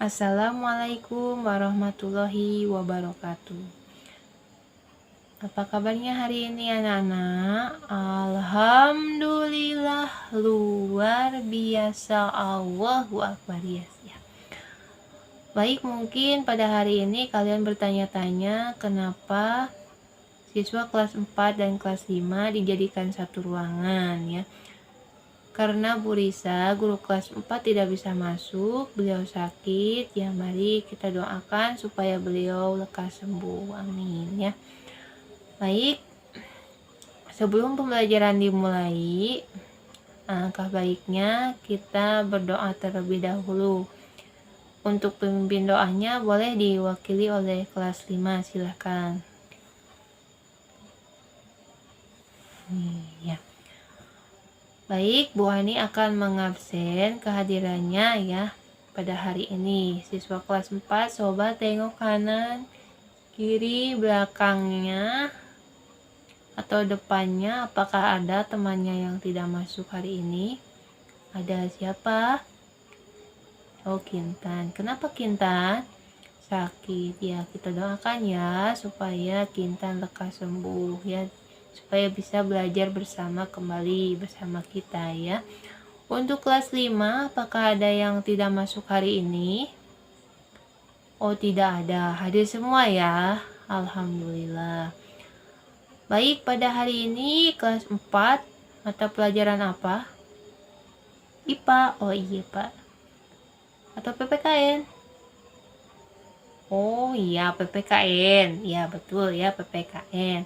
Assalamualaikum warahmatullahi wabarakatuh. Apa kabarnya hari ini anak-anak? Alhamdulillah luar biasa, Allahu Akbar ya. Baik, mungkin pada hari ini kalian bertanya-tanya kenapa siswa kelas 4 dan kelas 5 dijadikan satu ruangan ya. Karena Bu Risa, guru kelas 4 tidak bisa masuk, beliau sakit, ya mari kita doakan supaya beliau lekas sembuh, amin ya. Baik, sebelum pembelajaran dimulai, alangkah baiknya kita berdoa terlebih dahulu. Untuk pemimpin doanya boleh diwakili oleh kelas 5, silahkan. Ya. Baik, Bu Hani akan mengabsen kehadirannya ya pada hari ini. Siswa kelas 4, coba tengok kanan, kiri, belakangnya, atau depannya. Apakah ada temannya yang tidak masuk hari ini? Ada siapa? Oh, Kintan. Kenapa Kintan? Sakit ya, kita doakan ya supaya Kintan lekas sembuh ya, supaya bisa belajar bersama kembali bersama kita ya. Untuk kelas 5, apakah ada yang tidak masuk hari ini? Oh, tidak ada, hadir semua ya, alhamdulillah. Baik, pada hari ini kelas 4 mata pelajaran apa? IPA. Oh iya Pak. Atau PPKN? Oh iya, PPKN. Ya betul ya, PPKN.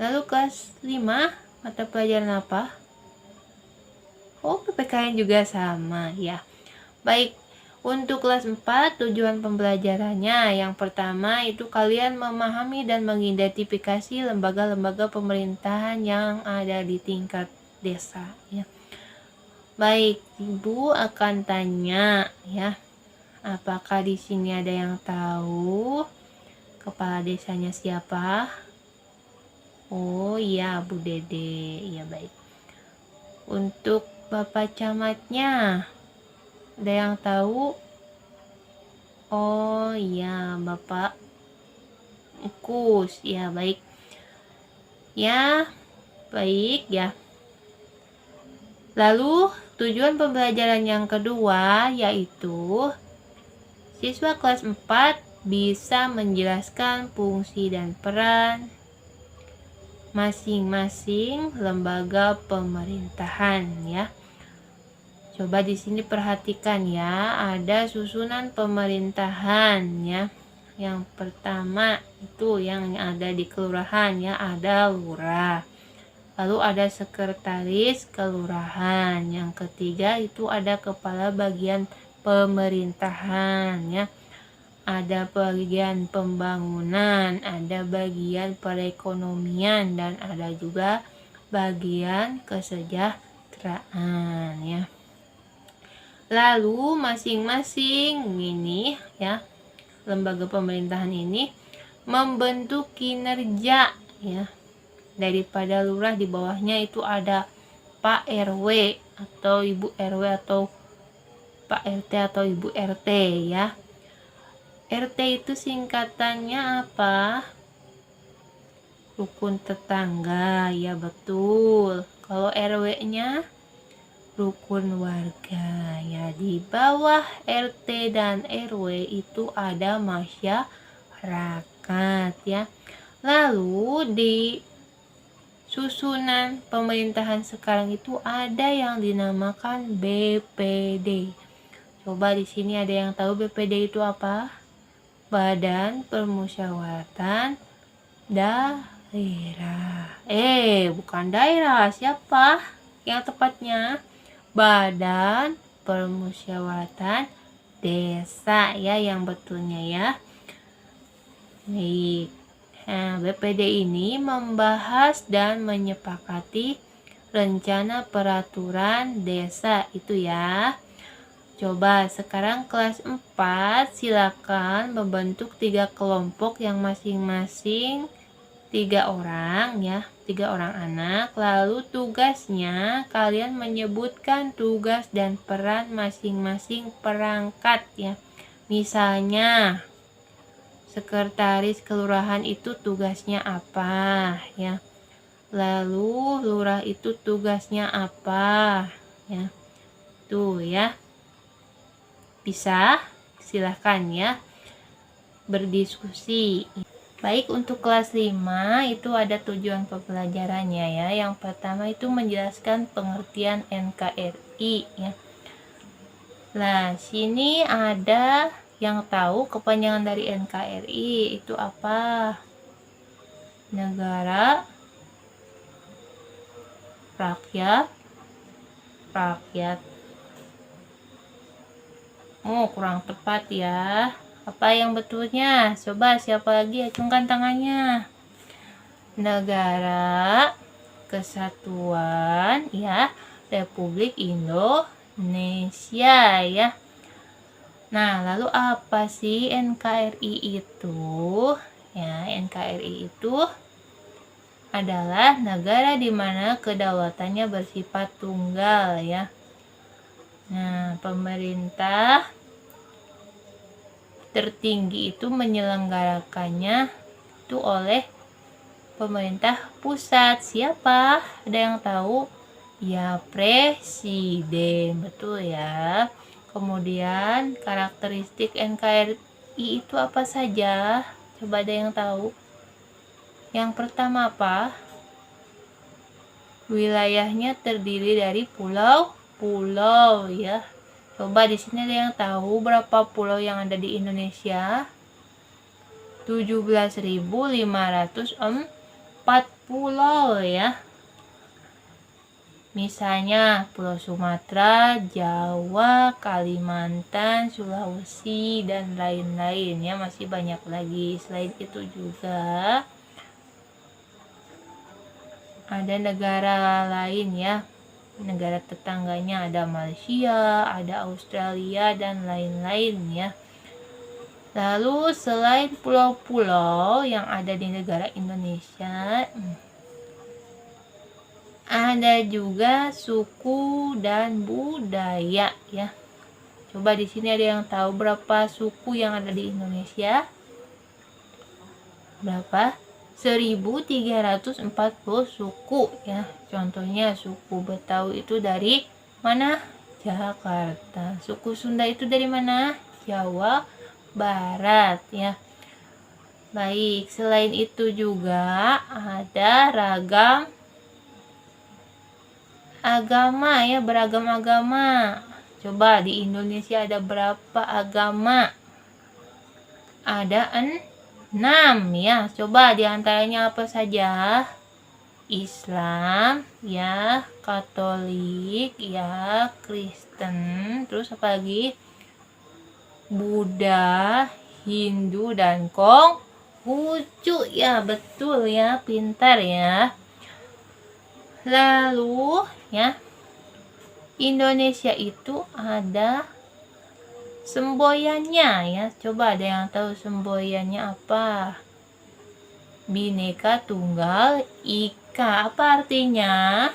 Lalu kelas 5 mata pelajaran apa? Oh, PPKN juga sama ya. Baik, untuk kelas 4 tujuan pembelajarannya yang pertama itu kalian memahami dan mengidentifikasi lembaga-lembaga pemerintahan yang ada di tingkat desa ya. Baik, Ibu akan tanya ya. Apakah di sini ada yang tahu kepala desanya siapa? Oh iya, Bu Dede. Ya baik. Untuk Bapak camatnya, ada yang tahu? Oh iya, Bapak Ukus. Ya baik. Ya, baik ya. Lalu tujuan pembelajaran yang kedua yaitu siswa kelas 4 bisa menjelaskan fungsi dan peran masing-masing lembaga pemerintahan ya. Coba di sini perhatikan ya, ada susunan pemerintahan ya. Yang pertama itu yang ada di kelurahan ya, ada lurah. Lalu ada sekretaris kelurahan. Yang ketiga itu ada kepala bagian pemerintahan ya. Ada bagian pembangunan, ada bagian perekonomian, dan ada juga bagian kesejahteraan ya. Lalu masing-masing ini ya, lembaga pemerintahan ini membentuk kinerja ya. Daripada lurah di bawahnya itu ada Pak RW atau Ibu RW atau Pak RT atau Ibu RT ya. RT itu singkatannya apa? Rukun tetangga, ya betul. Kalau RW-nya rukun warga ya. Di bawah RT dan RW itu ada masyarakat ya. Lalu di susunan pemerintahan sekarang itu ada yang dinamakan BPD. Coba di sini ada yang tahu BPD itu apa? Badan Permusyawaratan Daerah. Bukan daerah, siapa yang tepatnya? Badan Permusyawaratan Desa ya, yang betulnya ya. Baik. Nah, BPD ini membahas dan menyepakati rencana peraturan desa itu ya. Coba sekarang kelas 4 silakan membentuk 3 kelompok yang masing-masing 3 orang ya, 3 orang anak. Lalu tugasnya kalian menyebutkan tugas dan peran masing-masing perangkat ya. Misalnya, sekretaris kelurahan itu tugasnya apa ya. Lalu lurah itu tugasnya apa ya. Tuh ya. Bisa silahkan ya berdiskusi. Baik, untuk kelas 5 itu ada tujuan pembelajarannya ya. Yang pertama itu menjelaskan pengertian NKRI ya. Nah, sini ada yang tahu kepanjangan dari NKRI itu apa? Negara, rakyat, rakyat. Oh, kurang tepat ya. Apa yang betulnya? Coba siapa lagi acungkan tangannya. Negara Kesatuan ya Republik Indonesia ya. Nah, lalu apa sih NKRI itu? Ya, NKRI itu adalah negara di mana kedaulatannya bersifat tunggal ya. Nah, pemerintah tertinggi itu menyelenggarakannya itu oleh pemerintah pusat. Siapa? Ada yang tahu? Ya, presiden. Betul ya. Kemudian karakteristik NKRI itu apa saja? Coba ada yang tahu? Yang pertama apa? Wilayahnya terdiri dari pulau-pulau ya. Coba di sini ada yang tahu berapa pulau yang ada di Indonesia? 17.504 pulau ya. Misalnya Pulau Sumatera, Jawa, Kalimantan, Sulawesi, dan lain-lain ya, masih banyak lagi. Selain itu juga ada negara lain ya, negara tetangganya ada Malaysia, ada Australia, dan lain-lain ya. Lalu selain pulau-pulau yang ada di negara Indonesia, ada juga suku dan budaya ya. Coba di sini ada yang tahu berapa suku yang ada di Indonesia? Berapa? 1340 suku ya. Contohnya suku Betawi itu dari mana? Jakarta. Suku Sunda itu dari mana? Jawa Barat ya. Baik, selain itu juga ada ragam agama ya, beragam agama. Coba di Indonesia ada berapa agama? Ada 6 ya. Coba diantaranya apa saja? Islam ya, Katolik ya, Kristen, terus apa lagi? Buddha, Hindu, dan Konghucu ya. Betul ya, pintar ya. Lalu ya, Indonesia itu ada semboyannya ya. Coba ada yang tahu semboyannya apa? Bhinneka Tunggal Ika. Apa artinya?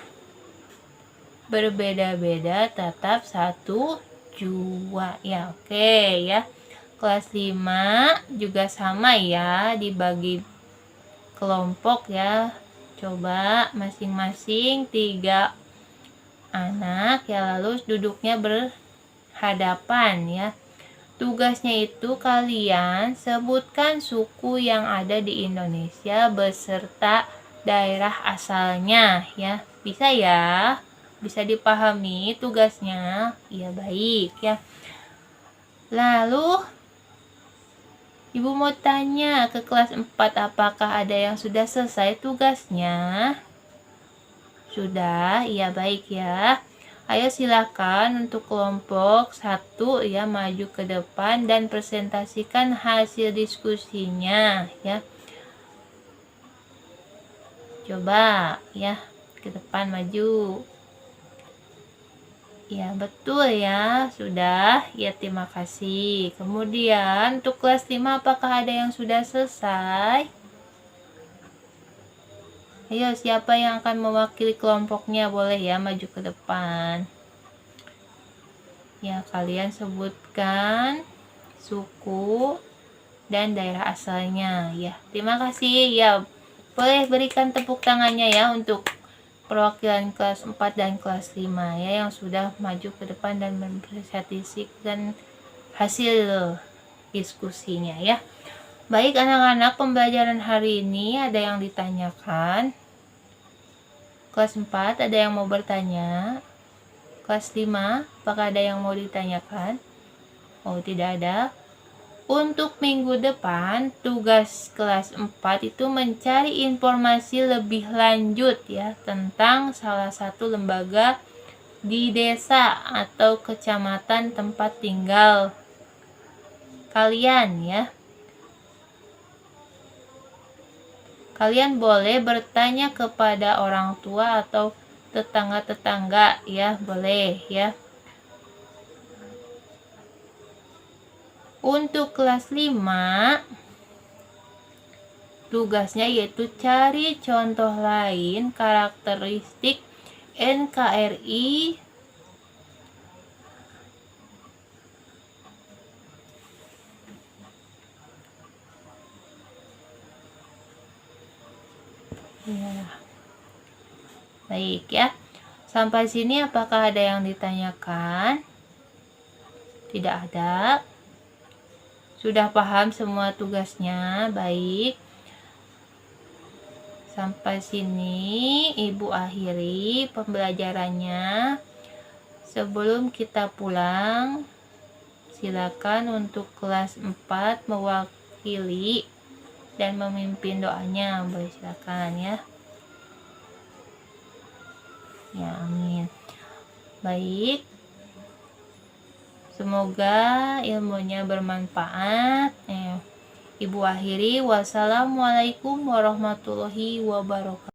Berbeda-beda tetap satu jua ya. Oke ya. Kelas 5 juga sama ya, dibagi kelompok ya. Coba masing-masing 3 anak ya, lalu duduknya berhadapan ya. Tugasnya itu kalian sebutkan suku yang ada di Indonesia beserta daerah asalnya ya. Bisa ya? Bisa dipahami tugasnya? Ya, baik ya. Lalu Ibu mau tanya ke kelas 4, apakah ada yang sudah selesai tugasnya? Sudah? Ya, baik ya. Ayo silakan untuk kelompok 1 ya, maju ke depan dan presentasikan hasil diskusinya ya. Coba ya, ke depan maju. Ya, betul ya. Sudah. Ya, terima kasih. Kemudian untuk kelas 5, apakah ada yang sudah selesai? Ayo, siapa yang akan mewakili kelompoknya? Boleh ya, maju ke depan. Ya, kalian sebutkan suku, dan daerah asalnya ya. Terima kasih ya. Boleh berikan tepuk tangannya ya untuk perwakilan kelas 4 dan kelas 5 ya yang sudah maju ke depan dan mempresentasikan hasil diskusinya ya. Baik anak-anak, pembelajaran hari ini ada yang ditanyakan? Kelas 4 ada yang mau bertanya? Kelas 5 apakah ada yang mau ditanyakan? Oh, tidak ada. Untuk minggu depan, tugas kelas 4 itu mencari informasi lebih lanjut ya tentang salah satu lembaga di desa atau kecamatan tempat tinggal kalian ya. Kalian boleh bertanya kepada orang tua atau tetangga-tetangga ya, boleh ya. Untuk kelas 5, tugasnya yaitu cari contoh lain karakteristik NKRI ya. Baik ya. Sampai sini apakah ada yang ditanyakan? Tidak ada. Sudah paham semua tugasnya? Baik. Sampai sini Ibu akhiri pembelajarannya. Sebelum kita pulang, silakan untuk kelas 4 mewakili dan memimpin doanya. Boleh silakan ya. Ya, amin. Baik. Semoga ilmunya bermanfaat. Ibu akhiri. Wassalamualaikum warahmatullahi wabarakatuh.